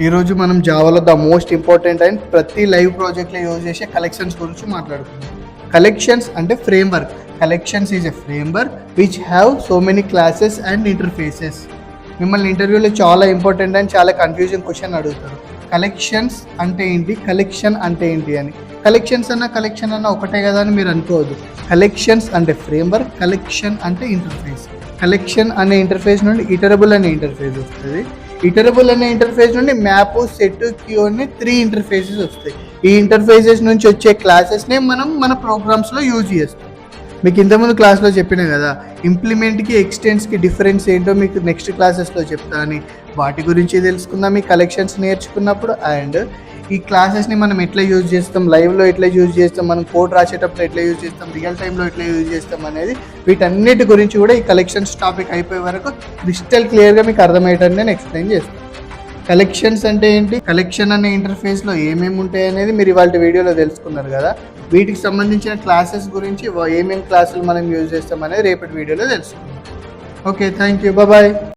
ఈరోజు మనం జావాలో the most important and ప్రతి లైవ్ ప్రాజెక్ట్లో యూజ్ చేసే కలెక్షన్స్ గురించి మాట్లాడుకుందాం. కలెక్షన్స్ అంటే framework. Collections is a framework which have so many classes and interfaces. మిమ్మల్ని ఇంటర్వ్యూలో చాలా ఇంపార్టెంట్ అండ్ చాలా కన్ఫ్యూజింగ్ క్వశ్చన్ అడుగుతారు. కలెక్షన్స్ అంటే ఏంటి, కలెక్షన్ అంటే ఏంటి అని. కలెక్షన్స్ కలెక్షన్ ఒకటే కదా అని మీరు అనుకోవద్దు. కలెక్షన్స్ అంటే ఫ్రేమ్వర్క్, కలెక్షన్ అంటే ఇంటర్ఫేస్. కలెక్షన్ అనే ఇంటర్ఫేస్ నుండి ఇటరబుల్ అనే ఇంటర్ఫేస్ వస్తుంది. ఇటరబుల్ అనే ఇంటర్ఫేస్ నుండి మ్యాప్, సెట్, క్యూ అనే 3 ఇంటర్ఫేసెస్ వస్తాయి. ఈ ఇంటర్ఫేసెస్ నుంచి వచ్చే క్లాసెస్నే మనం మన ప్రోగ్రామ్స్లో యూజ్ చేస్తాం. మీకు ఇంతకుముందు క్లాస్లో చెప్పినా కదా, ఇంప్లిమెంట్కి ఎక్స్టెంట్స్కి డిఫరెన్స్ ఏంటో మీకు నెక్స్ట్ క్లాసెస్లో చెప్తా అని. వాటి గురించి తెలుసుకుందాం ఈ కలెక్షన్స్ నేర్చుకున్నప్పుడు. అండ్ ఈ క్లాసెస్ని మనం ఎట్లా యూజ్ చేస్తాం, లైవ్లో ఎట్లా యూజ్ చేస్తాం, మనం కోడ్ రాసేటప్పుడు ఎట్లా యూజ్ చేస్తాం, రియల్ టైంలో ఎట్లా యూజ్ చేస్తాం అనేది, వీటన్నిటి గురించి కూడా ఈ కలెక్షన్స్ టాపిక్ అయిపోయే వరకు క్రిస్టల్ క్లియర్గా మీకు అర్థమయ్యేటట్టు నేను ఎక్స్ప్లెయిన్ చేస్తాను. కలెక్షన్స్ అంటే ఏంటి, కలెక్షన్ అనే ఇంటర్ఫేస్లో ఏమేమి ఉంటాయి అనేది మీరు ఇవాళ వీడియోలో తెలుసుకున్నారు కదా. వీటికి సంబంధించిన క్లాసెస్ గురించి, ఏమేమి క్లాసులు మనం యూజ్ చేస్తాం అనేది రేపటి వీడియోలో తెలుసుకుందాం. Okay, thank you, bye.